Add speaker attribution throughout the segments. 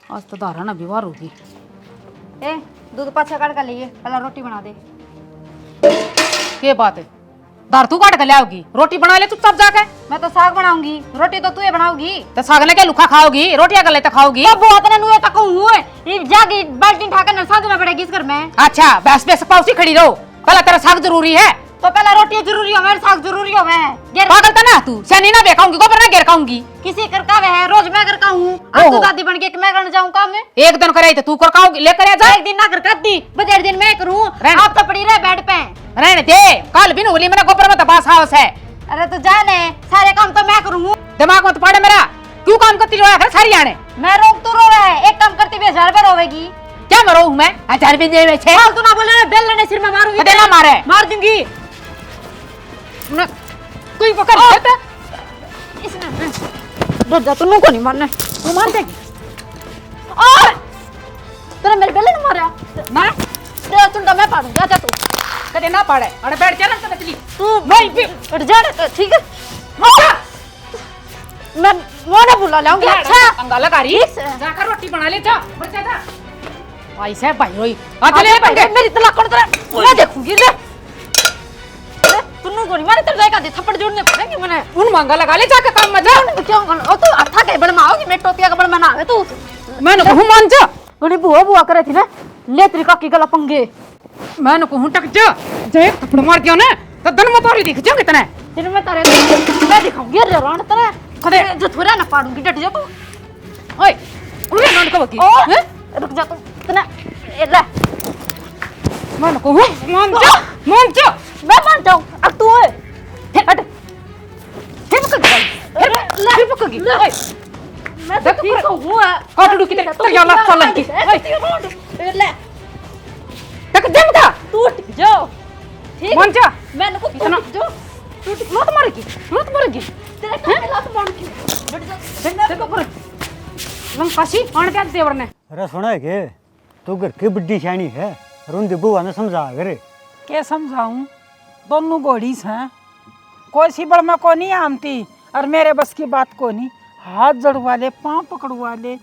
Speaker 1: आज तो धारा ना बीमार होगी।
Speaker 2: ए दूध पाछा काट कर लिए, पहले रोटी बना दे।
Speaker 1: क्या बात है, दार तू काट कर लाओगी, रोटी बना ले चुपचाप जाके।
Speaker 2: मैं तो साग बनाऊंगी, रोटी तो तू ही बनाऊंगी।
Speaker 1: तो साग ने क्या लुखा खाओगी, रोटियां कर ले तो खाओगी।
Speaker 2: अब वो अपने नुए तक हुए ये जागी बाल्टी उठाकर न साग में पड़ेगी इस घर में।
Speaker 1: अच्छा बस बस पाउसी खड़ी रहो, पहले तेरा साग जरूरी है।
Speaker 2: तो पहले रोटी जरूरी हो, मेरे साग जरूरी हो। मैं
Speaker 1: पागल था ना तू, सैनी ना बेखाऊंगी गोबर ना घेर खाऊंगी।
Speaker 2: किसी कर का वे है, रोज मैं कर का हूं। अब तू दादी बन के मैं करने जाऊं काम में।
Speaker 1: एक दिन करे तो तू कर खाओगी, लेकर आ जा।
Speaker 2: एक दिन ना कर दी, बदेर दिन मैं करूं। आप तो पड़ी रहे बेड पे।
Speaker 1: रहने दे, कल भी नूली मेरा गोबर में तो बास हाउस है।
Speaker 2: अरे तो जाने, सारे काम तो मैं करूं।
Speaker 1: दिमाग में तो पड़े मेरा, क्यों काम करती रहो यार सारी आने।
Speaker 2: मैं रोक तो रो रहा है, एक काम करती भी 1000 रुपए रोवेगी।
Speaker 1: क्या मरो हूं मैं, 1000 रुपए दे में छे।
Speaker 2: तू ना बोले बेल लेने सिर में मारूंगी।
Speaker 1: देना मारे,
Speaker 2: मार दूंगी।
Speaker 1: कोई पकड़ लेता
Speaker 2: इसने डर जा, तू को नहीं मारने, तू मार देगी। और तेरे मेरे बेल ने मारा ना, तेरा चुंडा मैं पाड़ूंगा। जा तू
Speaker 1: कदे ना पाड़े, अरे बैठ जा ना तो बचली
Speaker 2: तू नहीं भी उठ जा रे, ठीक है। मैं मोने बुला लाऊंगी। अच्छा
Speaker 1: पंगा लगा रही, जाकर रोटी बना ले, जा बच्चा जा। भाई साहब भाई रोई आ चले पंगे,
Speaker 2: मेरी तलाक कर दे, मैं देखूंगी। ले तन्नू गोली मारे तेरे का दे थप्पड़ जोड़ने पड़ेंगे। मैंने
Speaker 1: उन मांगा लगा ले जाके काम में जा।
Speaker 2: क्यों ओ तू अच्छा के बड़ माओगी, मैं टोपिया का बड़ मना है तू।
Speaker 1: मैंने कहूं मान जा,
Speaker 2: गोली बुआ बुआ करे थी ना, ले तेरी काकी गला पंगे।
Speaker 1: मैंने कहूं टक जा, जे थप्पड़ मार दिया ना तो दन में तोरी दिख जाएंगे तने।
Speaker 2: तेरे में तारे मैं दिखाऊंगी रे रान तेरे कदे जो थोड़ा ना पाड़ूंगी। डट जा तू।
Speaker 1: ओए उन्हें नान का वकी
Speaker 2: हैं, रुक जा तू तने ए ले।
Speaker 1: मैंने कहूं मान जा,
Speaker 2: मैं मान जाऊं। अब तू है
Speaker 1: हट फिर पकड़ गई। ओए
Speaker 2: मैं तो ठीक हूं।
Speaker 1: काटड़ू की तेरे याला चलन की। ओए
Speaker 2: ले
Speaker 1: तक जम का
Speaker 2: टूट जाओ, ठीक
Speaker 1: मान जा।
Speaker 2: मैंने को
Speaker 1: इतना
Speaker 2: जो
Speaker 1: टूट मत मारेगी
Speaker 2: तेरे का हाथ मारूंगी। डट जा
Speaker 1: देखो पर लंग काशी पान क्या देवर ने।
Speaker 3: अरे सुना है के तू घर की बड्डी शानी है, रुन बुआ ने समझा करे।
Speaker 4: क्या समझाऊं, दोनों गोड़ीस हैं, कोई सी बड़ में को नहीं आमती और मेरे बस की बात को नहीं। हाथ जड़वा ले, पाँव पकड़वा ले,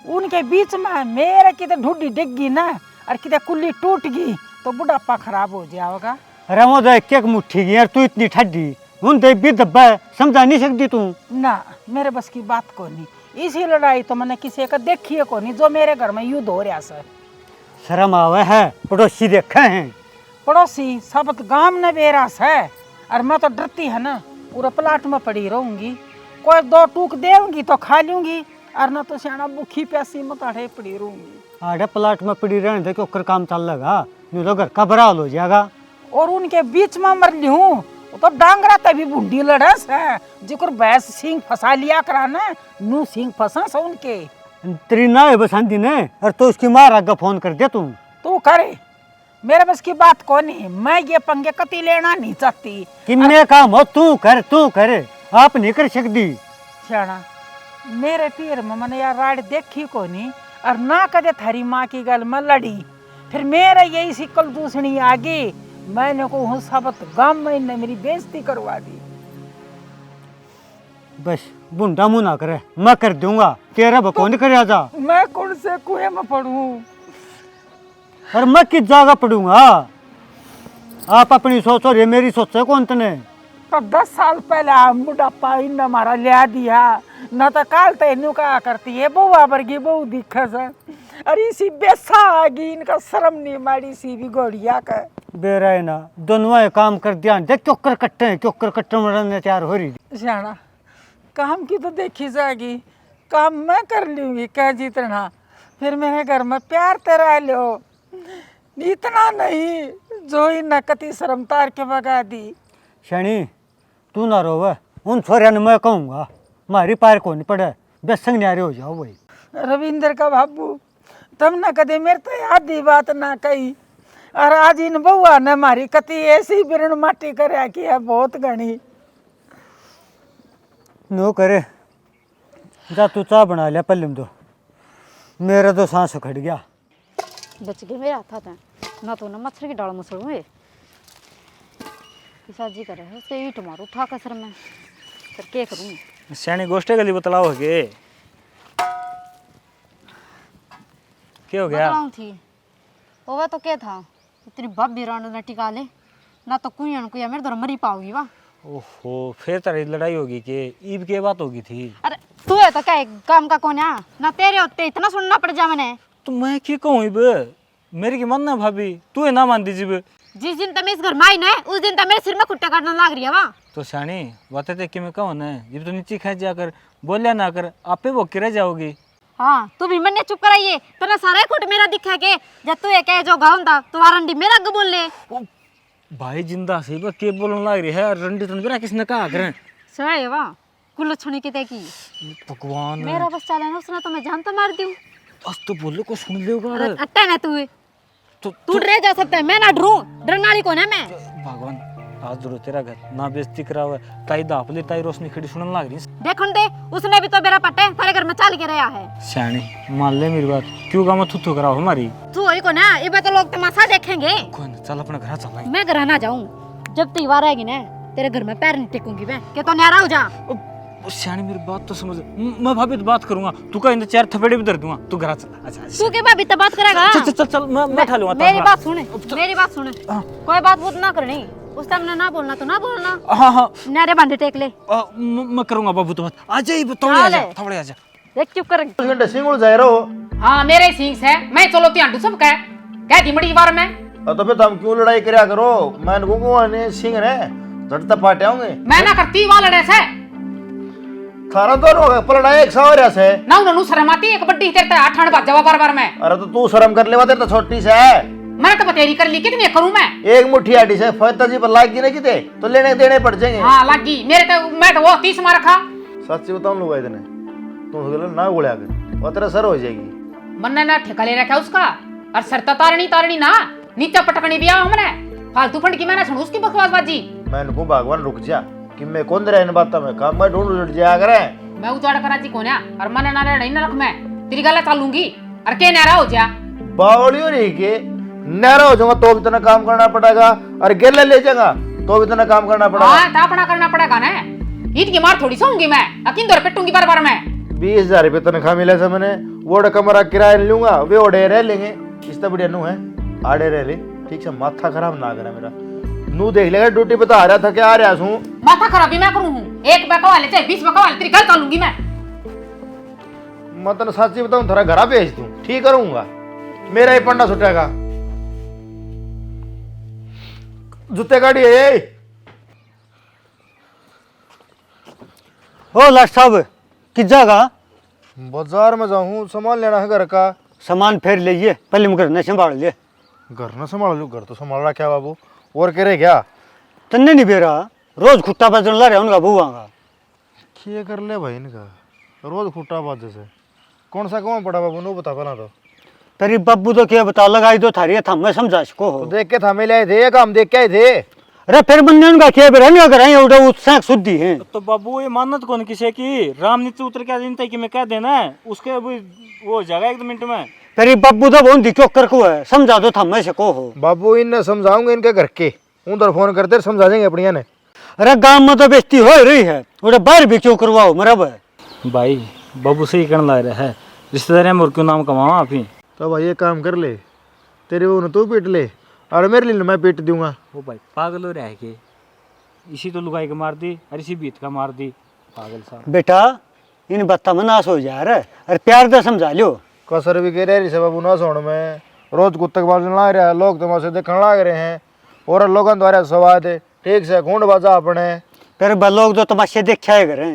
Speaker 4: उनके बीच में मेरे किते ढूंढी डिग गई ना और किते कुल्ली टूट गई तो बुढ़ापा खराब हो जाएगा।
Speaker 3: अरे वो तो एक मुट्ठी की यार, तू इतनी ठड्डी उन दे भी दब्बा है, समझा नहीं सकती तू
Speaker 4: ना। मेरे बस की बात को नहीं, इसी लड़ाई तो मैंने किसी का देखी है को नहीं जो मेरे घर में युद्ध हो रहा सर।
Speaker 3: शर्म आवे है, पड़ोसी देखे हैं।
Speaker 4: पड़ोसी सब गांव ने बेरास है और मैं तो डरती है ना, पूरा प्लाट में पड़ी रहूंगी। कोई दो टूक देऊंगी तो खा लूंगी और ना तो सियाना भूखी प्यासी मत आड़े पड़ी रहूंगी।
Speaker 3: आड़े प्लाट में पड़ी रहने दे, क्यों काम चल लगा, यूं तो घर का बराल हो जाएगा।
Speaker 4: और उनके बीच में मर ली हूँ तो डांगरा तभी बूढ़ी लड़स है, जिक्र भैंस सिंह फंसा लिया करा ना, नू सिंह फंसा सा उनके।
Speaker 3: तेरी ना है बसंती ने, और तो उसकी माँ आगे फोन कर दिया तू
Speaker 4: करे। मेरे बस की बात को नहीं, मैं ये पंगे कति लेना नहीं चाहती।
Speaker 3: किन्ने काम हो तू कर आप नहीं कर सकती।
Speaker 4: सियाना मेरे पीर में मैंने यार राड देखी को नहीं और ना कदे थारी माँ की गल में लड़ी, फिर मेरा यही सिकल दूसरी आ गई। मैंने को हूँ सबत गांव में ने मेरी बेइज्जती करवा दी।
Speaker 3: बस बुंडा मुँह ना करे, मैं कर दूंगा, तेरा बकौन करे आजा।
Speaker 4: मैं कौन से कुएं में पड़ूं
Speaker 3: और मैं किस जगह पढ़ूंगा। आप अपनी सोचो, ये मेरी सोच है कौन तने।
Speaker 4: तो 10 साल पहले बुढ़ापा इन हमारा लिया दिया न तो काल तेनू का करती है बहुआ वर्गी बहु दिक्कत है। अरे इसी बेसा आ गई, इनका शर्म नहीं मारी सी भी गोड़िया का
Speaker 3: बेरा है ना, दोनों काम कर दिया, देख क्यों कट्टे मरने तैयार हो रही।
Speaker 4: सियाना काम की तो देखी जाएगी, काम मैं कर लूंगी कह जितना, फिर मेरे घर में प्यार तेरा लो, इतना नहीं जो ही नकती शर्म तार के भगा दी।
Speaker 3: शनी तू ना रोवे, उन छोरिया ने मैं कहूँगा मारी पार को नहीं पड़े, बेसंग न्यारे हो जाओ वही।
Speaker 4: रविंद्र का बाबू तुम न कदे मेरे तो आधी बात ना कही और आज इन बउआ ने मारी कति ऐसी बिरण माटी कर की है बहुत घनी।
Speaker 3: नो करे जा, तू चाह बना लिया पल्ले में, तो मेरा तो सांस उखड़ गया।
Speaker 2: बच गए मेरे हाथ ना तो ना मच्छर की डाल मसड़ हुए जी करे उसके ईट मारो उठा कर सर में, फिर क्या करूँ।
Speaker 5: सियानी गोष्ठे गली बतलाओ के क्या हो गया?
Speaker 2: बतलाऊं थी वो तो क्या था इतनी भाभी राणो ने टिका ले ना तो कुया मेरे दर मरी पाओगी वाह।
Speaker 5: ओहो, फिर तेरी लड़ाई होगी कि ईब की बात होगी थी?
Speaker 2: अरे तू है तो क्या है, काम का कौन है ना तेरे होते इतना सुनना पड़ जा मैंने।
Speaker 5: तो मैं क्या कहूँ इब? मेरी की मन ना भाभी, तू है ना मान दीजिए।
Speaker 2: जिस दिन तक मैं इस घर में आई ना उस दिन तक मेरे सिर में खुट्टा काटने लग रही है वाह।
Speaker 5: तो शानी बातें देख के मैं कहूँ ना, जब तो नीचे खींच जाकर बोलिया ना कर, आपे वो रह जाओगी।
Speaker 2: हाँ तू भी मन ने चुप कराइए तेरा सारा खुट मेरा दिखा के जब तू ये कहे जो गाँव था तू वारंडी मेरा अग बोल ले।
Speaker 5: भाई जिंदा से बा के बोलने लग रही है, रंडी तो मेरा किसने कहा करें?
Speaker 2: सही वाह कुल्लो छुनी की की
Speaker 5: भगवान
Speaker 2: मेरा बस चला ना उसने तो मैं जान तो मार दूं।
Speaker 5: बस तो बोलो को सुन लेगा।
Speaker 2: अरे अट्टा ना
Speaker 5: तो
Speaker 2: तू डर जा सकता है मैं ना डरूं, डरने वाली कौन है मैं।
Speaker 5: भगवान आज जरूर तेरा घर ना बेइज्जती करा हुआ है, ताई दापली ताई रोशनी खड़ी सुनने लग रही है।
Speaker 2: देखो दे उसने भी तो मेरा पट्टे तेरे घर में चाल के रहा है।
Speaker 5: शानी मान ले मेरी बात, क्यों गाँव थुथु कराओ हमारी?
Speaker 2: तू वही को ना ये तो लोग तमाशा देखेंगे।
Speaker 5: कोई ना, चल अपना घर चल।
Speaker 2: मैं घर ना जाऊं जब त्योहार आएगी ना तेरे घर में पैर नहीं टेकूंगी मैं कि तो न्यारा हो जा।
Speaker 5: शानी मेरी बात तो समझ, मैं भाभी तो बात करूंगा, तू का इन चार थपेड़े भी दर दूंगा, तू घर चल। अच्छा
Speaker 2: तू के भाभी तो बात करेगा।
Speaker 5: चल चल चल मैं उठा लूंगा।
Speaker 2: मेरी बात सुने मेरी बात सुने कोई बात वो ना करनी उस टाइम ना बोलना तो ना बोलना।
Speaker 5: हाँ हाँ
Speaker 2: नारे बांधे टेक ले।
Speaker 5: मैं करूंगा बाबू तो बात। आजा ही थोड़े आजा, थोड़े आजा।
Speaker 2: देख चुप कर।
Speaker 6: घंटे सिंगुल जा रहे हो?
Speaker 1: हाँ मेरे सिंह है, मैं चलो त्याडू सब कह दी मड़ी बार में।
Speaker 6: तो फिर तुम क्यों लड़ाई करया करो? मैं गुंगो ने सिंह ने झटता पाटे होंगे।
Speaker 1: मैं ना करती वहां लड़े से
Speaker 6: थारा दोनों का पलड़ा एक सावरिया से
Speaker 1: ना उन्होंने शर्म आती एक बड्डी तेरे आठ आठ बात जवाब बार में।
Speaker 6: अरे तो तू शर्म कर लेवा, तेरे तो छोटी से है।
Speaker 1: मैंने तो बतेरी कर ली कितनी करूं मैं?
Speaker 6: एक मुट्ठी आटी से फैता जी पर लाग गई ना किते तो लेने देने पड़ जाएंगे।
Speaker 1: हाँ लगी मेरे तो मैं तो वो 30 मार रखा।
Speaker 6: सच्ची बताऊं लूंगा इतने तू गलत ना गोलिया कर वो तेरा सर हो जाएगी।
Speaker 1: मन्ने ना ठेका ले रखा उसका और सरता तारनी ना नीचा पटकनी भी आ हमने फालतू फंड की मैंने सुन उसकी बकवासबाजी।
Speaker 6: मैंने को भगवान रुक जा कि मैं कौन दे इन बात में काम मैं ढूंढ लट जाया करे।
Speaker 1: मैं उजाड़ कराची कोन्या और मने ना नहीं ना रख मैं तेरी गला चालूंगी और के नारा हो जा
Speaker 6: बावली हो रही के नहरा हो जाऊंगा तो भी इतना काम करना पड़ेगा और गेले ले जाएगा तो भी इतना काम करना पड़ेगा।
Speaker 1: हाँ तापना करना पड़ेगा ना। ईद की मार थोड़ी सोऊंगी मैं अकिन दौर पिटूंगी बार बार मैं।
Speaker 6: 20,000 रुपये तनख्वाह मिले से मैंने वो कमरा किराया लूंगा वे ओडे रह लेंगे इस बढ़िया नू है आड़े रह ले ठीक से माथा खराब ना करा मेरा नू देख लेगा ड्यूटी पे तो आ रहा था क्या आ रहा हूँ
Speaker 1: माथा खराबी मैं करूँ हूँ एक बकवा ले चाहे 20 बकवा ले तेरी घर चालूंगी मैं।
Speaker 6: मैं तेन सच्ची बताऊं थोड़ा घरा भेज दूं ठीक करूंगा मेरा ही पंडा छुटेगा जूते गाड़ी है।
Speaker 3: ओ लाट साहब किस जगह?
Speaker 6: बाजार में जाऊं सामान लेना है घर का।
Speaker 3: सामान फेर लीजिए पहले मुझे घर न संभाल लिए।
Speaker 6: घर न संभाल लू घर तो संभाल रहा क्या बाबू और करे क्या?
Speaker 3: तन्ने नहीं बेरा रोज खुट्टा बजन ला रहे उनका बुआ का।
Speaker 6: क्या कर ले भाई इनका रोज खुट्टा बाज से कौन सा कौन पड़ा बाबू नो बता पना तो
Speaker 3: तेरी बब्बू तो क्या बता लगाई दो थारी था मैं समझा इसको
Speaker 6: तो देख के थामे ले आए थे काम देख के आए थे।
Speaker 3: अरे फिर बंदे उनका क्या रहने अगर आए उड़ा उत्साह शुद्धि है।
Speaker 5: तो बाबू ये मानत कौन किसे की राम नीचे उतर के दिन तक मैं कह देना है उसके अभी वो हो जाएगा 1 मिनट में।
Speaker 3: तेरी बब्बू तो बहुत दिक्कत कर को है समझा दो था मैं सको हो।
Speaker 6: बाबू इन समझाऊंगे इनके घर के उधर फोन करते समझा देंगे अपनी ने।
Speaker 3: अरे गांव में तो बेइज्जती हो रही है उड़ा बाहर भी क्यों करवाओ मरब
Speaker 5: भाई बाबू सही करने लग रहा है रिश्तेदार में और क्यों नाम कमाओ आप ही।
Speaker 6: तो भाई ये काम कर ले तेरे वो तू पीट ले और मेरे लिए मैं पीट दूंगा।
Speaker 5: वो भाई पागल हो रहा है कि इसी तो लुगाई का मार दी और इसी बीत का मार दी पागल साहब।
Speaker 3: बेटा इन बत्ता में नाश हो जा रहा है अरे प्यार से समझा लियो।
Speaker 6: कसर भी कह रहे बाबू ना सोन में रोज कुत्तक बाजन ला रहा है लोग तमाशे देखने लग रहे हैं और लोगों द्वारा सवाद है ठीक से घूंड बाजा अपने
Speaker 3: फिर लोग तो तमाशे देखा है करे।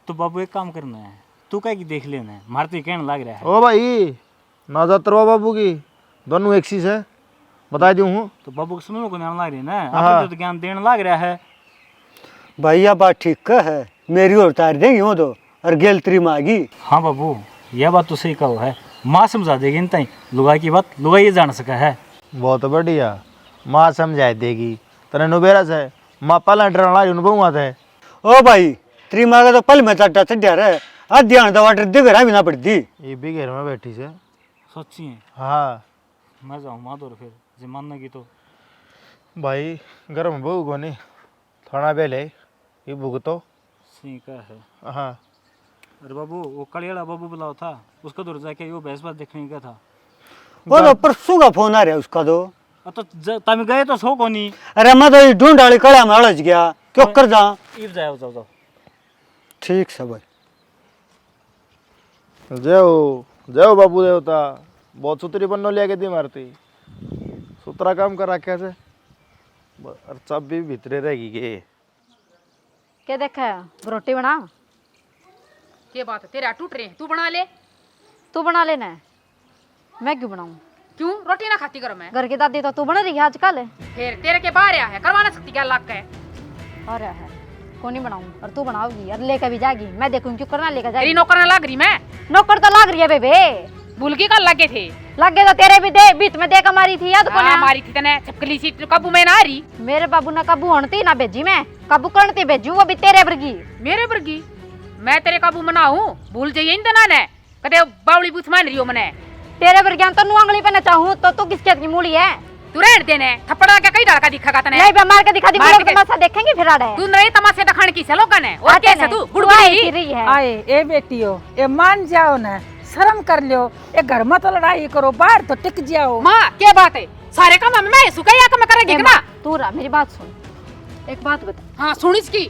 Speaker 5: तो बाबू एक काम करना है तू कह की देख लेना है मारती कहने लग रहा है।
Speaker 6: ओ भाई नाजा तरवा बाबू की दोनों एक चीज है बता दूं हूँ।
Speaker 5: तो बाबू को समझ को लग रही है ना आप तो ज्ञान देने लग रहा है।
Speaker 3: भैया बात ठीक है मेरी और तार देंगी वो तो और गेल तेरी मागी।
Speaker 5: हाँ बाबू यह बात तो सही कहो है माँ समझा देगी इन तई लुगाई की बात लुगाई ये जान सका है।
Speaker 6: बहुत बढ़िया माँ समझा देगी तेरे नुबेरा से माँ पहला डरना ला अनुभव थे।
Speaker 3: ओ भाई तेरी माँ का तो पल में चट्टा चढ़ा रहा आज ध्यान दवा दे घर भी ना पड़ती।
Speaker 6: ये भी घर में बैठी से
Speaker 5: सच्ची है।
Speaker 6: हाँ
Speaker 5: मैं जाऊँ माँ तो फिर जे मानना की तो
Speaker 6: भाई घर में बहू को नहीं थाना बेले ये भुगतो
Speaker 5: सही का है।
Speaker 6: हाँ
Speaker 5: अरे बाबू वो कलियाड़ा बाबू बुलाओ था उसका दूर जाके वो बहस बात देखने का था।
Speaker 3: वो तो परसों का फोन आ रहा है उसका तो।
Speaker 5: तो तम गए तो सो कोनी।
Speaker 3: अरे मैं तो ढूंढ वाली कड़ा में अड़ज गया, क्यों कर जा।
Speaker 5: इब जाओ जाओ जाओ।
Speaker 3: ठीक से भाई।
Speaker 6: जय हो बाबू देवता, बहुत सुतरी बन्नो लिया के दी मारती, सुतरा काम कर रखा से और सब भी भीतरे रहेगी
Speaker 2: क्या देखा रोटी बना।
Speaker 1: के बात है, तेरे टूट रहे हैं, तू बना ले।
Speaker 2: तू बना लेना है, मैं क्यों बनाऊं।
Speaker 1: क्यों रोटी ना खाती करो मैं।
Speaker 2: घर की दादी तो तू बना रही है आजकल।
Speaker 1: फिर तेरे के बाहर है, करवा ना सकती क्या लाख का है।
Speaker 2: और है कौन नहीं बनाऊं, और तू बनाओगी और लेकर भी जाएगी, मैं देखूंगी क्यों करना लेकर
Speaker 1: तेरी
Speaker 2: जाएगी।
Speaker 1: नौकर ना लग रही मैं।
Speaker 2: नौकर तो लाग रही है बेबे।
Speaker 1: भूल की कल लगे थे।
Speaker 2: लगे तो तेरे भी दे बीच में देकर मारी थी, याद
Speaker 1: हाँ,
Speaker 2: कौन
Speaker 1: मारी थी तने चपकली सी काबू में ना आ रही।
Speaker 2: मेरे बाबू ने काबू हणती ना भेजी, मैं काबू करती भेजू, वो भी तेरे वर्गी।
Speaker 1: मेरे वर्गी मैं तेरे काबू मना हूँ, भूल जाइए इन तना ने कदे बावली बूथ मान रही हो मने।
Speaker 2: तेरे वर्गी तो नुआंगली पे न चाहूं तो तू किस खेत की मूली है।
Speaker 1: तू रहने देने थप्पड़ा के कई डाल दिखा तने।
Speaker 2: नहीं बे मार के दिखा दी,
Speaker 1: मार
Speaker 2: लोग
Speaker 1: के।
Speaker 2: तमाशा देखेंगे फिर आड़े।
Speaker 1: तू नहीं तमाशे दिखाने की चलो कने और
Speaker 2: आते
Speaker 1: कैसे
Speaker 2: नहीं,
Speaker 1: तू
Speaker 2: तू
Speaker 1: गुड़गुड़ी
Speaker 2: आई रही है।
Speaker 4: आए ए बेटियो, ए मान जाओ ना, शर्म कर लो। ए घर में तो लड़ाई करो, बाहर तो टिक जाओ।
Speaker 1: माँ क्या बात है, सारे काम मैं सुखैया का मैं करेगी
Speaker 2: ए
Speaker 1: ना।
Speaker 2: माँ, तू रहा मेरी बात सुन, एक बात बता।
Speaker 1: हाँ सुन इसकी।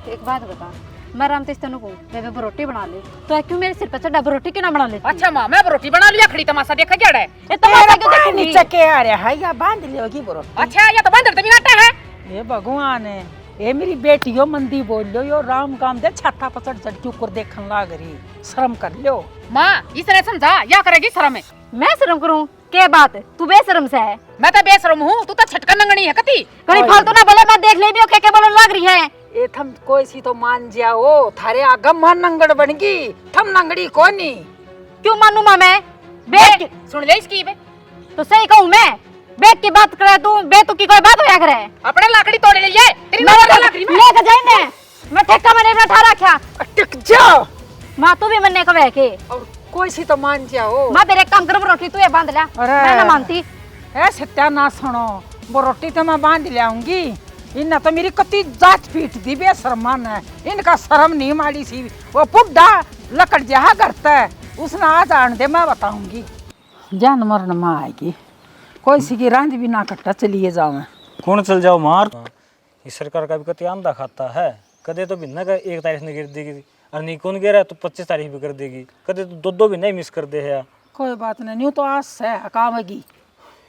Speaker 2: एक बात बता, मैं राम तेज तेनू कहूँ बेबे रोटी बना ले, तो क्यों मेरे सिर पे चढ़ा रोटी क्यों ना बना ले।
Speaker 1: अच्छा माँ मैं रोटी बना लिया, खड़ी तमाशा देखा क्या है।
Speaker 2: ये तमाशा क्यों
Speaker 4: तेरे
Speaker 2: देखूंगी?
Speaker 4: नीचे के आ रहा है या बांध लियोगी बरो।
Speaker 1: अच्छा ये तो बंदर तभी नाटा है।
Speaker 4: ये भगवान है, ए मेरी बेटियो मंदी बोल लो, यो राम काम दे छाता पर चढ़ चढ़ के ऊपर देखन लाग रही, शर्म कर लो।
Speaker 1: माँ इसने समझा या करेगी शर्म है।
Speaker 2: मैं शर्म करूँ क्या बात है, तू बेशरम से है।
Speaker 1: मैं तो बेशरम हूँ, तू तो छटका नंगनी है कती।
Speaker 2: कहीं फालतू ना बोले, मैं देख ले भी क्या बोलने लग रही है।
Speaker 4: ए थम कोई सी तो मान जाओ, थारे आगे मन नंगड़ बनगी, थम नंगड़ी कोनी।
Speaker 2: क्यों मानू माँ मैं बेट
Speaker 1: सुन ले इसकी बे।
Speaker 2: तो सही कहूँ मैं, बेट की बात करे तू, बेतु की कोई बात होया करे।
Speaker 1: अपने लाकड़ी तोड़ ले ये तेरी
Speaker 2: मेरे
Speaker 1: नौकर
Speaker 2: को
Speaker 1: लाकड़ी में।
Speaker 2: लेकर जाए मैं ठेका मैंने बैठा रखा।
Speaker 4: टिक जाओ,
Speaker 2: माँ तू भी मनने को बह के
Speaker 4: और कोई सी तो मान जाओ।
Speaker 2: माँ तेरे काम कर रोटी तू ये बांध ला, मैं ना मानती।
Speaker 4: ए सत्यानाश सुनो, वो रोटी तो मैं बांध ले आऊंगी। इन्हें तो मेरी कति जात पीट दी, बेशरमान है, इनका शर्म नहीं मारी सी। वो बुढ़ा लकड़ जहा करता है, उसने आज आन दे, मैं बताऊंगी। जान मरण माँ आएगी, कोई सी की रांझ भी ना कट्टा चलिए जाओ। मैं
Speaker 5: कौन चल जाओ मार। इस सरकार का भी कति आमदा खाता है, कदे तो भिन्न का 1 तारीख ने गिर देगी, और नहीं कौन गिरा तो 25 तारीख भी कर देगी, कदे तो दो भी नहीं मिस कर दे है।
Speaker 4: कोई बात नहीं, न्यू तो आज से हकामेगी।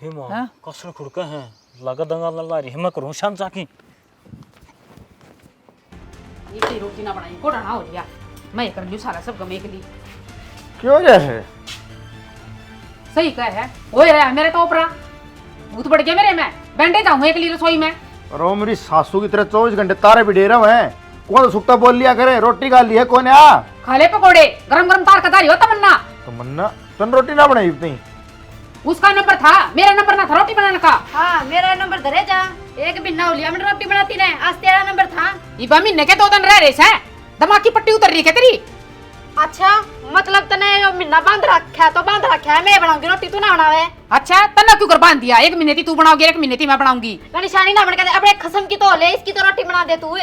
Speaker 5: हे मां
Speaker 4: हाँ?
Speaker 5: कसर खुड़का है, लगा दंगा लल्ला रही मैं करूं शाम जाके।
Speaker 1: इतनी रोटी ना बनाई कोड़ा ना हो लिया, मैं कर लूं सारा सब गमे के लिए।
Speaker 6: क्यों जैसे
Speaker 1: सही कह है, हो रहा है मेरे तो ऊपरा भूत बढ़ गया मेरे में, बैंडे जाऊं एक लिए रसोई में।
Speaker 6: और वो मेरी सासू की तरह 24 घंटे तारे भी डेरा है। कौन तो सुखता बोल लिया करे, रोटी खा ली है कौन आ।
Speaker 1: खा ले पकोड़े, गरम गरम तार कतारी हो तमन्ना।
Speaker 6: तो मन्ना तन रोटी ना बनाई इतनी।
Speaker 1: उसका नंबर था, मेरा नंबर ना था रोटी बनाने का।
Speaker 2: हाँ मेरा नंबर धरे जा, एक भी ना होलिया मैंने रोटी बनाती ने, आज तेरा नंबर था।
Speaker 1: इबा महीने के 2 दिन रह रहे से, दिमाग की पट्टी उतर रही है तेरी।
Speaker 2: अच्छा मतलब तने यो महीना बांध रखा है, तो बांध रखा है, मैं बनाऊंगी रोटी तू ना बनावे।
Speaker 1: अच्छा तना क्यों कर बांध दिया, 1 महीने थी तू बनाओगी 1 महीने थी मैं बनाऊंगी।
Speaker 2: निशानी ना बन के अपने खसम की तो ले, इसकी तो रोटी बना दे तू।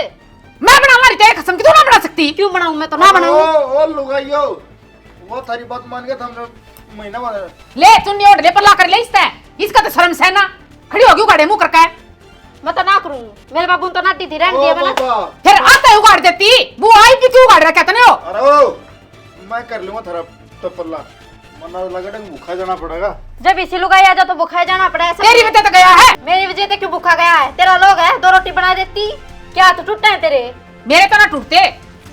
Speaker 1: मैं बना ला रही तेरे कसम की, तू ना बना सकती।
Speaker 2: क्यों बनाऊं, मैं तो ना बनाऊं।
Speaker 6: ओ लुगाइयो, वो थारी बात मान के हमने महीना बना।
Speaker 1: ले चुन्नी ओढ़ ले पल्ला कर ले इसका तो शर्म से ना खड़ी होगी उगाड़े मुंह करके।
Speaker 2: मैं तो ना करूं, मेरे बाबू तो नाटी थी रहने दिया मैंने।
Speaker 1: फिर आता उगाड़ देती, वो आई भी क्यों उगाड़ रखा तने हो।
Speaker 6: अरे ओ मैं कर लूंगा थारा तो पल्ला, वरना लगा डंग भूखा जाना पड़ेगा।
Speaker 2: जब इसी लुगाई आ जा तो भूखा जाना पड़ा है।
Speaker 1: तेरी वजह तो गया है,
Speaker 2: मेरी वजह से क्यों भूखा गया है, तेरा लोग है 2 रोटी बना देती, क्या तो टूटा है तेरे।
Speaker 1: मेरे तो ना टूटते।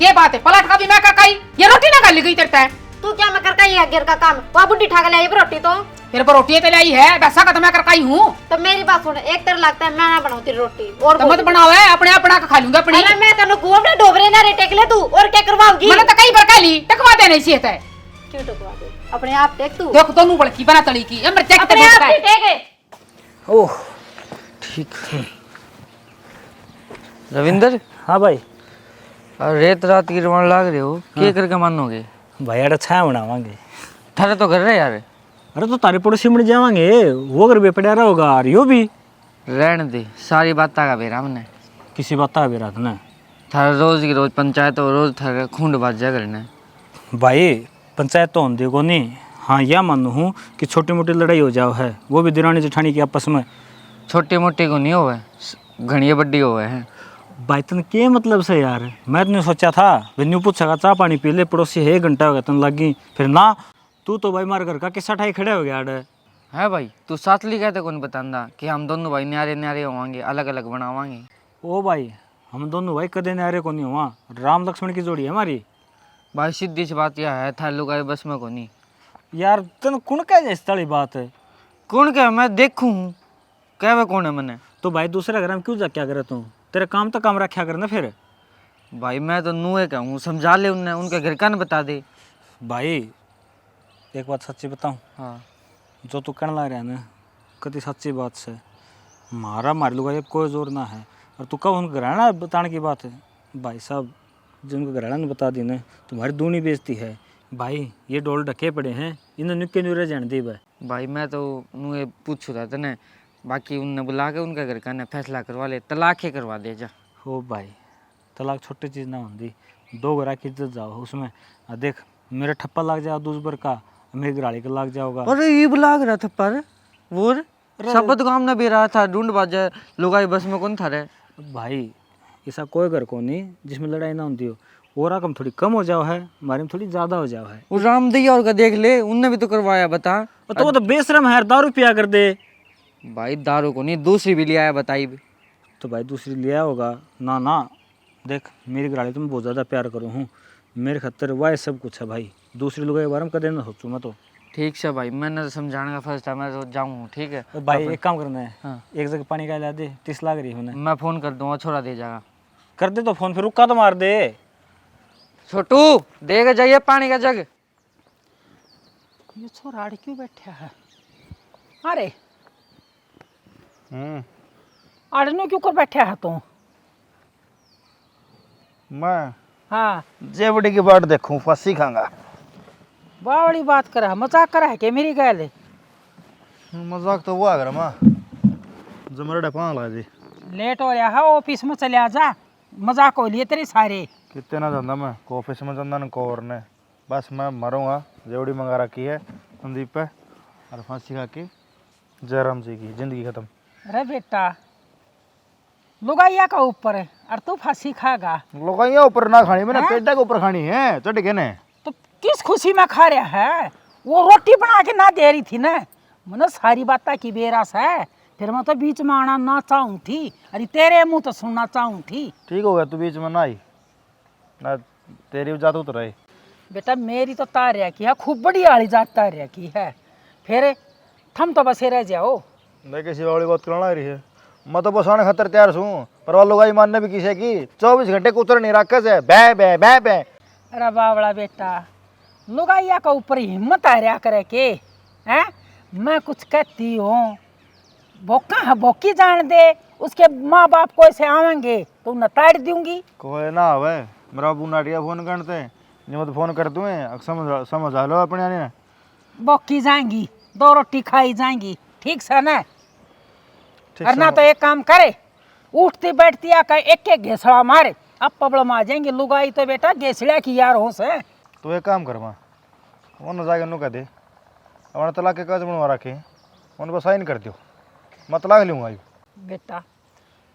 Speaker 1: ये बात है, पलट का भी मैं करकाई, ये रोटी ना गल गई तेरे।
Speaker 2: तू क्या मैं करका ये गिर का काम, वो बुढ़ी ठाक लाई रोटी तो।
Speaker 1: फिर वो रोटी तो लाई है, वैसा का तो मैं करकाई हूँ।
Speaker 2: तो मेरी बात सुन, एक तेरे लगता है मैं ना बनाऊं तेरी रोटी, और
Speaker 1: तो मत बनाओ है, अपने आप बना के खा लूंगा अपनी।
Speaker 2: अरे मैं तेन गोबरे डोबरे ना रे टेक ले तू, और क्या करवाऊंगी।
Speaker 1: मैंने तो कई बार कह ली, टकवा देना चाहिए था।
Speaker 2: क्यों टकवा दे, अपने आप टेक तू,
Speaker 1: देखो दोनों बड़की बना तली की, ये मिर्चा
Speaker 2: अपने आप ही टेक।
Speaker 7: ओह ठीक है। रविंदर,
Speaker 5: हाँ भाई।
Speaker 7: और रेत रात की रवान लाग रहे हो, क्या करके मानोगे
Speaker 5: भाई अरे छाया बनावांगे।
Speaker 7: थारे तो घर रहे यार।
Speaker 5: अरे तो तारे पड़ोसी में जावांगे, वो अगर बेपड़ा रहा होगा और यो भी
Speaker 7: रहने दे, सारी बात का बेरा हमने
Speaker 5: किसी बात का बेरा था ना।
Speaker 7: थारे रोज की रोज पंचायत और रोज थारे खूंड बात जा करना।
Speaker 5: भाई पंचायत तो होंगे को नहीं, हाँ यह मानू हूँ कि छोटी मोटी लड़ाई हो जाओ है, वो भी दिरानी जेठानी की आपस में।
Speaker 7: छोटी मोटी को नहीं होवे, घनी बड्डी होवे है।
Speaker 5: भाई तन के मतलब से यार, मैं तो नहीं सोचा था वेन्यू पूछा चाह पानी पी ले, पड़ोसी है 1 घंटा हो गया तन लगी, फिर ना तू तो भाई मार घर का किस्सा ठाई खड़े हो गया आड़े।
Speaker 7: है भाई तू साथली कहते कौन बतांदा कि हम दोनों भाई न्यारे न्यारे होवांगे, अलग अलग बनावांगे।
Speaker 5: ओ भाई हम दोनों भाई कदे न्यारे को नहीं हुआ, राम लक्ष्मण की जोड़ी है हमारी।
Speaker 7: भाई सीधी सी बात यह है, था लुगाई बस में को नहीं।
Speaker 5: यार तन कौन कह जाए इस तली बात है?
Speaker 7: कौन क्या मैं देखूं हूँ, कहवे कौन है मैंने?
Speaker 5: तो भाई दूसरे घर में क्यों जा क्या करे तू? तेरे काम तो काम रखा करना फिर।
Speaker 7: भाई मैं तो नूहे कहूँ, समझा ले उन्हें, उनके घर का न बता दे।
Speaker 5: भाई एक बात सच्ची बताऊं,
Speaker 7: हाँ
Speaker 5: जो तू कहने लग रहा है ना कति सच्ची बात से, मार लूँगा ये कोई जोर ना है। और तू कब उनका घराना बताने की बात है? भाई साहब जिनको घराना ने बता दी ना, तुम्हारी दूनी बेइज्जती है। भाई ये डोल ढके पड़े हैं, इन्हें निक्के न्यूरे जान दी
Speaker 7: भाई मैं तो नूहे पूछू था तने, बाकी उनने बुला के उनका घर का ने फैसला करवा ले, तलाक ही करवा दे जा।
Speaker 5: हो भाई तलाक छोटी चीज़ ना होती, 2 घरा की इज्जत जाओ उसमें। देख मेरा ठप्पा लग जाओ दूसरे का, मेरी गराड़ी का लग जाओगा।
Speaker 7: अरे ये बुला रहा था पर वो शब्द काम ना भी रहा था, ढूंढ बाजा लुगाई बस में कौन था रे?
Speaker 5: भाई ऐसा कोई घर को नहीं जिसमें लड़ाई ना होती हो, और रकम थोड़ी कम हो जाओ है, हमारे में थोड़ी ज़्यादा हो जाओ है।
Speaker 7: वो रामदैया और का देख ले, उनने भी तो करवाया बता।
Speaker 5: तो वो तो बेशरम है, दारू पिया कर दे।
Speaker 7: भाई दारू को नहीं, दूसरी भी लिया है बताई भी।
Speaker 5: तो भाई दूसरी लिया होगा ना। देख मेरी गराड़ी तो मैं बहुत ज़्यादा प्यार करूँ हूँ, मेरे खतर वाह सब कुछ है भाई, दूसरी लोगों के बारे में कदे ना सोचूँ मैं तो।
Speaker 7: ठीक से भाई, मैंने तो समझाने का फर्ज था, मैं तो जाऊँ ठीक है।
Speaker 5: और भाई एक काम करना है,
Speaker 7: हाँ।
Speaker 5: एक जगह पानी का ला दे, 30 लाग रही है।
Speaker 7: मैं फ़ोन कर दूँगा, छोड़ा दे जाएगा।
Speaker 5: कर दे तो फोन, फिर रुका तो मार दे।
Speaker 7: छोटू देगा जाइए पानी का जग।
Speaker 4: ये छोरा आड़े क्यों बैठा है? अरे आड़े नो क्यों कर बैठा है तू?
Speaker 6: मैं
Speaker 4: हाँ
Speaker 6: जेवड़ी की बाट देखूं, फंसी खाऊंगा।
Speaker 4: बावड़ी बात करा, मजाक करा है क्या मेरी गैल?
Speaker 6: मजाक तो हुआ अगर माँ जमरडा पाँव लगा जी।
Speaker 4: लेट हो रहा है, ऑफिस में चले आ जा, मजाक हो लिए तेरे सारे।
Speaker 6: कितने ना धंधा मैं को ऑफिस में चंदा न को और ने, बस मैं मरूंगा। जेवड़ी मंगा रखी है संदीप पे, और फांसी खा के जयराम जी की जिंदगी खत्म।
Speaker 4: अरे बेटा लुगाइया का ऊपर है और तू फांसी खागा?
Speaker 6: लोगाइया ऊपर ना खानी, मैंने
Speaker 4: हाँ?
Speaker 6: पेटा के ऊपर खानी है। चढ़ के ने
Speaker 4: तो किस खुशी में खा रहा है? वो रोटी बना के ना दे रही थी ना, मैंने सारी बात की बेरास है, फिर मैं तो बीच में आना ना चाहूँ थी, अरे तेरे मुंह तो सुनना चाहूँ थी।
Speaker 6: ठीक हो गया, तू बीच में ना आई ना, तेरी जात उतर रही।
Speaker 4: बेटा मेरी तो तारिया की है, खूब बड़ी आली जात तारिया की है, फिर थम तो बसे रह जाओ।
Speaker 6: मैं किसी वाली बात करना रही है, मैं तो बसाने खतर तैयार हूँ, पर वो लोग मानने भी किसे की 24 घंटे को उतर नहीं रखा है, बै बै बै बै।
Speaker 4: अरे बावड़ा बेटा लुगाइया का ऊपर हिम्मत आ रहा करे के हैं? मैं कुछ कहती हूँ बोका है, बोकी जान दे, उसके माँ बाप को ऐसे आवेंगे तो न ताड़ दूंगी।
Speaker 6: कोई ना आवे, मेरा अबू नाटिया फोन करते नहीं, मैं तो फोन कर दूँ, समझ आ लो अपने आने ने।
Speaker 4: बोकी जाएंगी, 2 रोटी खाई जाएंगी, ठीक से ना?
Speaker 6: ठीक
Speaker 4: और ना
Speaker 6: से।
Speaker 4: तो एक काम करे, उठती बैठती आकर एक घेसड़ा मारे, अब प्रॉब्लम आ जाएंगे। लुगाई तो बेटा घेसड़ा की यार हो से।
Speaker 6: तो एक काम कर माँ, वो न जाके नु कह दे अपना तलाक के कागज बनवा रखे, उन पर साइन कर दो, मैं तलाक लूँगा।
Speaker 4: बेटा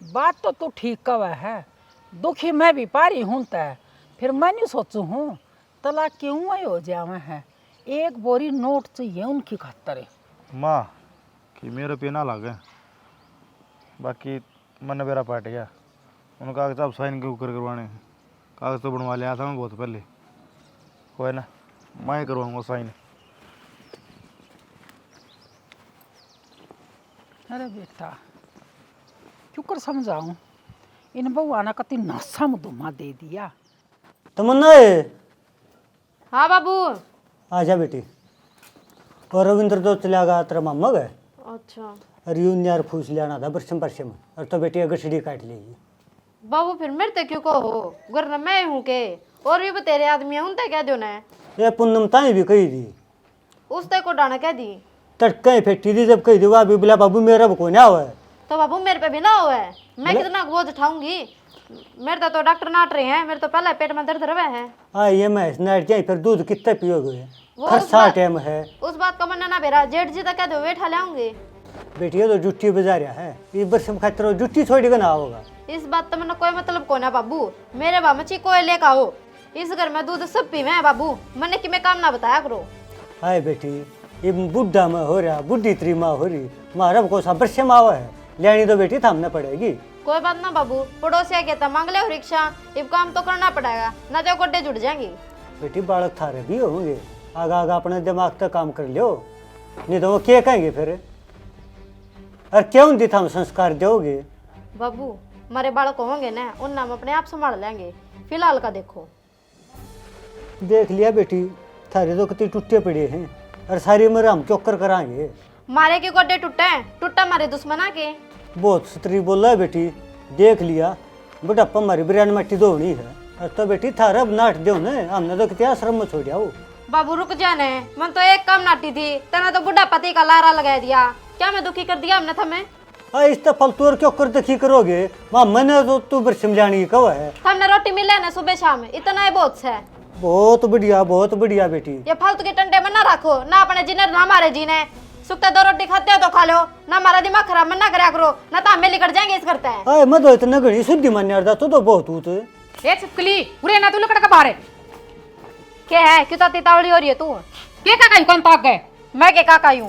Speaker 4: बात तो तू ठीक कवा है, दुखी मैं भी पारी हूँ तय, फिर मैं नहीं सोचू हूँ तलाक क्यों ही हो जावे है, 1 बोरी नोट चाहिए उनकी खातर।
Speaker 6: माँ कि मेरे पे ना लागे, बाकी मन मेरा पाट गया, उन कागज अब साइन क्यों करवाने, कागज तो बनवा लिया था मैं बहुत पहले, कोई ना मैं ही करवाऊँगा साइन।
Speaker 4: अरे बेटा क्यों कर समझाऊँ, इन बउआ ने कति नासा मुदुमा दे दिया।
Speaker 3: तमन्ना
Speaker 2: हाँ बाबू।
Speaker 3: आजा बेटी। और रविंद्र तो चला गया तेरा मामा गए,
Speaker 2: अच्छा
Speaker 3: और यूं यार फूस लेना था बरसम परसम, और तो बेटी अगर सीढ़ी काट लेगी।
Speaker 2: बाबू फिर मेरे ते क्यों कहो, गुर मैं हूँ के और भी तेरे आदमी है, उनते कह दो ना।
Speaker 3: ये पुन्नम ताई भी कही दी,
Speaker 2: उसते को डाना कह दी,
Speaker 3: तड़के फेंटी दी, जब कही दी वाह भी बोला बाबू मेरा को ना हुआ है।
Speaker 2: तो बाबू मेरे पे भी ना हुआ है, मैं कितना बोझ उठाऊंगी। मेरे तो डॉक्टर नाट रहे हैं, मेरे तो पहले पेट में दर्द रहे हैं।
Speaker 3: हाँ ये मैं नाइट जाए फिर दूध कितना पियोगे?
Speaker 2: वो
Speaker 3: खर्चा टाइम है।
Speaker 2: उस बात का मन्ना ना बेरा, जेठ जी तक कह दो बैठा लाऊंगे।
Speaker 3: बेटी ये तो जुट्टी बजा रहा है, इस वर्ष में खातिर जुट्टी छोड़ी ना होगा।
Speaker 2: इस बात तो मैंने कोई मतलब को ना बाबू, मेरे बामची कोई लेकर आओ। इस घर में दूध सब पीवे हैं बाबू, मैंने कि मैं काम ना बताया करो।
Speaker 3: हाय बेटी ये बुढ़ा में हो रहा, बुढ़ी त्री माँ हो रही, मारा को सा वर्ष में आवा है, लेनी तो बेटी थामना पड़ेगी।
Speaker 2: कोई बात ना बाबू, पड़ोसिया कहता मांग ले रिक्शा, अब काम तो करना पड़ेगा, ना तो गोड्डे जुट जाएंगे।
Speaker 3: बेटी बालक थारे भी होंगे, आगा आगा अपने दिमाग तक काम कर लियो, नहीं तो वो क्या कहेंगे फिर? और क्यों दी थाम संस्कार दोगे?
Speaker 2: बाबू हमारे बालक होंगे ना, उन नाम अपने आप संभाल लेंगे, फिलहाल का देखो।
Speaker 3: देख लिया बेटी, थारे तो कितनी टूटे पड़े हैं, और सारी उम्र हम चौकर कराएंगे।
Speaker 2: मारे के गोड्डे टूटे हैं, टूटा मारे दुश्मना के।
Speaker 3: बहुत स्त्री बोला है बेटी, देख लिया बुढ़ापा हमारी बिरयानी मट्टी धोनी है, और तो बेटी थारा अब नाट दो न, हमने तो कितना आश्रम में छोड़ आओ।
Speaker 2: बाबू रुक जाने, मन तो एक काम नाटी थी, तेने तो बुढ़ा पति का लारा लगा दिया, क्या मैं दुखी कर दिया हमने तुम्हें?
Speaker 3: हाँ इस फालतू और क्यों कर देखी करोगे माँ, मैंने तो तू बरसिम जानी कब है?
Speaker 2: हमने रोटी मिले ना सुबह शाम, इतना ही बहुत है।
Speaker 3: बहुत बढ़िया बेटी।
Speaker 2: ये फालतू के टंडे में ना रखो, ना अपने जीने ना हमारे जीने। सुखते दो रोटी खाते हो तो खा लो, ना हमारा दिमाग खराब मत ना करा करो, ना तो हमें लिकट जाएंगे इस करते हैं।
Speaker 3: अरे मैं तो इतना घड़ी शुद्धि मान्य अर्दा तो बहुत हूँ।
Speaker 1: ए छिपकली उरे ना तू लकड़ का बाहर है।
Speaker 2: क्या है, क्यों तीतावली हो रही है तू?
Speaker 1: के का कहीं कौन ताक गए?
Speaker 2: मैं के काका यूं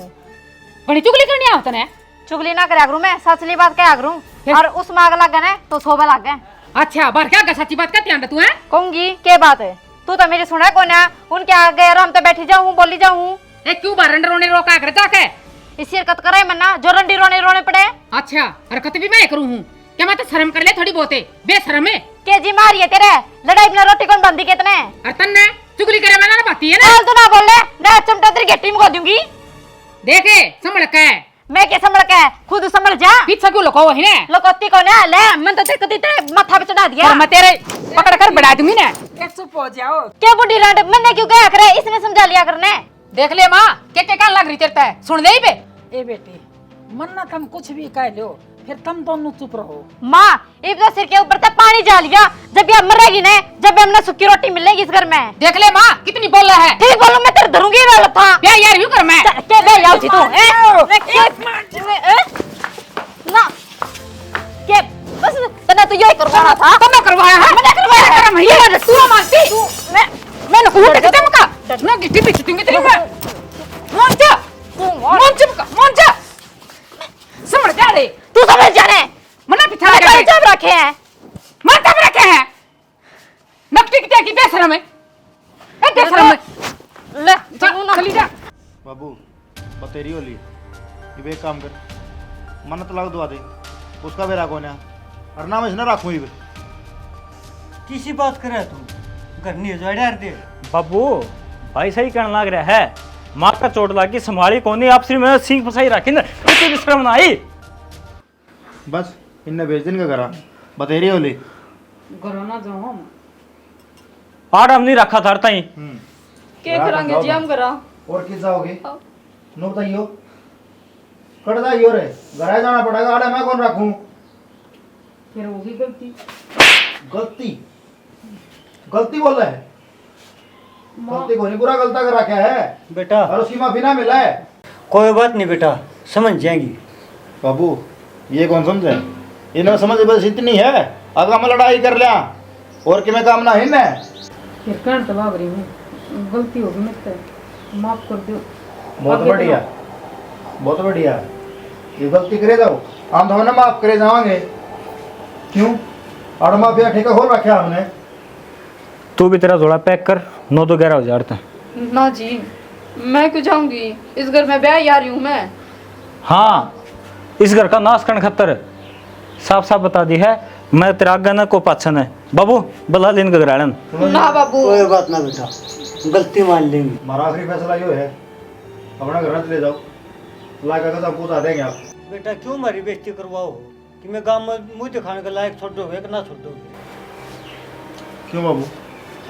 Speaker 1: बड़ी चुगली करनी आवत ने।
Speaker 2: चुगली ना करा करूं, मैं सचली बात क्या करूं, और उस मांग लग गए ना तो सोबे लग गए।
Speaker 1: अच्छा बाहर क्या सच्ची बात का ध्यान तू है?
Speaker 2: कहूंगी क्या बात है, तू तो मेरी सुना कौन है? उनके आगे आराम तो बैठी जाऊं, बोली जाऊं।
Speaker 1: ए क्यों बाहर रोने रोका कर जाके?
Speaker 2: इसी हरकत करे मन्ना, जो रंडी रोने रोने पड़े।
Speaker 1: अच्छा हरकत भी मैं करूं हूं क्या? मैं तो शर्म कर ले थोड़ी बहुते, बेशरम है।
Speaker 2: के जी मारी है तेरे, लड़ाई बिना रोटी कौन बंदी कितने?
Speaker 1: और तन्ने चुगली करे मैंने ना बाती है ना।
Speaker 2: तो ना बोल ले, ना चमटा तेरी गेटी में खो दूंगी।
Speaker 1: देखे संभल के।
Speaker 2: मैं के संभल के, खुद संभल जा।
Speaker 1: पीछे क्यों लुका हुआ है ने?
Speaker 2: लोकोती को ना ले, मन तो देखती तेरे माथा पे चढ़ा दिया।
Speaker 1: और मैं तेरे पकड़ कर बढ़ा दूंगी ना।
Speaker 4: ए चुप हो जाओ।
Speaker 2: क्या बुढ़ी रांड, मैंने क्यों कहा करे, इसने समझा लिया करने।
Speaker 1: देख ले माँ के कान लग रही तेरे पे, सुन ले बे।
Speaker 4: ए बेटी मन्ना तुम कुछ भी कह लो, फिर तुम दोनों चुप रहो।
Speaker 2: माँ इब तो सिर के ऊपर तक पानी जा लिया, जब ये मरेगी ना, जब हमने सूखी रोटी मिलेगी इस घर में।
Speaker 1: देख ले माँ कितनी बोल रहा है।
Speaker 2: ठीक बोलो, मैं तेरे धरूंगी वाला था।
Speaker 1: क्या यार यूं कर मैं
Speaker 2: के बे याओ जी तू ना के बस तने तो यही करवाना था।
Speaker 1: तो मैं करवाया है, मैंने करवाया है। मैं तू मानती तू मैं उठ के चमका ना गिट्टी पे छूटूंगी तेरी मैं। मन जा मन जा समझ जा रे।
Speaker 2: तू समझ जाने,
Speaker 1: मना पिछा
Speaker 2: मैंने जब रखे हैं,
Speaker 1: मन कब रखे हैं? नकटी की तेरी बेशरम है। ए बेशरम है।
Speaker 2: ले
Speaker 1: चली जा।
Speaker 6: बाबू बतेरी होली ये एक काम कर, मन्नत लाग दुआ दे, उसका भी राखो ना, और ना मैं इसने राखूं ही।
Speaker 3: किसी बात करे तू घर नहीं जोड़ा दे।
Speaker 5: बाबू भाई सही कहने लग रहा है, मार का चोट लागी संभाली कोनी, आप सिर्फ मैं सिंह फसाई रखी ना, कितनी विश्राम ना आई।
Speaker 6: बस इनने भेज दिन का करा बतेरी होली।
Speaker 1: घरों ना जाओ हम।
Speaker 5: आराम नहीं रखा था ताई।
Speaker 2: के करांगे जी हम करा।
Speaker 6: और किस जाओगे? नो बताइयो कट जाइयो रे, घर जाना पड़ेगा। आड़े मैं कौन रखूं?
Speaker 1: फिर होगी गलती।
Speaker 6: गलती गलती बोल रहा है, गलती को नहीं पूरा गलता कर रखा है
Speaker 3: बेटा
Speaker 6: और उसकी माफी ना मिला है।
Speaker 3: कोई बात नहीं बेटा, समझ जाएंगी।
Speaker 6: बाबू ये कौन समझे, इन्हें समझ बस इतनी है, अगर हम लड़ाई कर लिया और कि मैं काम ना ही ना।
Speaker 1: फिर कहन तो बाबरी में गलती होगी मुझसे, माफ कर दो।
Speaker 6: बहुत बढ़िया बहुत बढ़िया, ये गलती करे जाओ हम तो ना माफ करे जाओगे। क्यों और माफिया ठेका खोल रखा हमने।
Speaker 5: तू भी तेरा थोड़ा पैक कर, 9-11 तक।
Speaker 2: ना जी मैं क्यों जाऊंगी, इस घर में ब्याह आ रही हूँ मैं।
Speaker 5: हाँ इस घर का नाश करने खतर साफ साफ बता दी है, मैं तेरा आगे न को पाछन है। बाबू बला लेन का ग्राड़न।
Speaker 2: ना बाबू
Speaker 3: कोई बात ना बेटा, गलती मान लेंगे।
Speaker 6: हमारा आखिरी फैसला यो है, अपना घर चले जाओ, ला का सब पूछा देंगे आप।
Speaker 3: बेटा क्यों हमारी बेइज्जती करवाओ कि मैं गांव में मुंह दिखाने के लायक छोड़ोगे कि ना छोड़ोगे?
Speaker 6: क्यों बाबू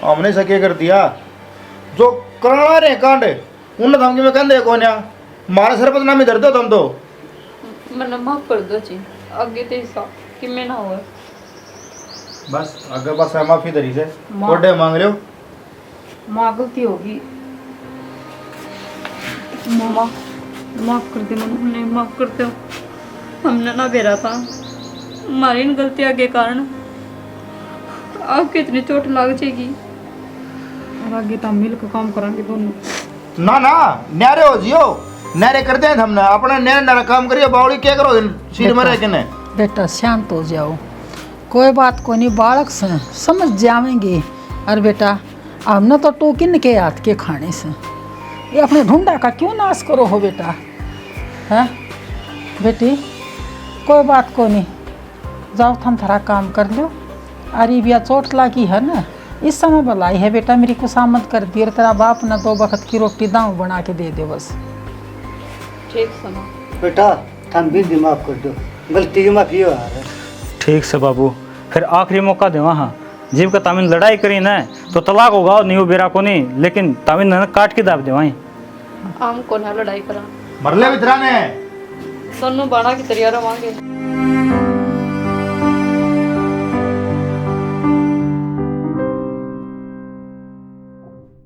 Speaker 6: हमने सके कर दिया, जो करा रहे कांड उन धमकी में कहते कौन या मारे सर बदनामी धरते हो तुम तो।
Speaker 2: मैंने माफ कर दो जी, आगे तो ऐसा कि मैं ना हो।
Speaker 6: बस अगर बस है माफी दरी से
Speaker 1: माँ-
Speaker 6: ओडे मांग रहे हो।
Speaker 1: माँ गलती होगी, माँ माफ कर दे मम्मी, माफ कर दो। हमने ना बेरा था, हमारी इन गलतियों के कारण आपको इतनी चोट लग जाएगी। और आगे तो हम मिल के काम करेंगे दोनों।
Speaker 6: ना ना न्यारे हो जियो, न्यारे करते हैं हमने अपना न्यारे न्यारा काम करियो। बावड़ी क्या करो सिर में रह के ने।
Speaker 4: बेटा शांत हो जाओ, कोई बात को नहीं, बालक से समझ जाएंगे। और बेटा अब न तो टोकिन के हाथ के खाने से ये अपने ढूंढा का क्यों नाश करो हो बेटा। हैं बेटी कोई बात को नहीं, जाओ थम थोड़ा काम कर लो। अरे बिया चोट लगी है ना, इस समय भलाई है बेटा, मेरी कुछ कर दी और तेरा बाप ना 2 वक्त की रोटी दाव बना के दे दे बस।
Speaker 1: ठीक समा।
Speaker 3: बेटा थान भी माफ कर दो, गलती की माफी हो यार।
Speaker 5: ठीक से बाबू, फिर आखिरी मौका दे वहाँ जीव का तामिन लड़ाई करी ना तो तलाक होगा नहीं हो बेरा को नहीं, लेकिन तामिन न काट के दाब दे वहीं।
Speaker 1: हम को ना लड़ाई करा,
Speaker 6: मरले वितरा ने
Speaker 1: सोनू बाणा की तैयार होंगे।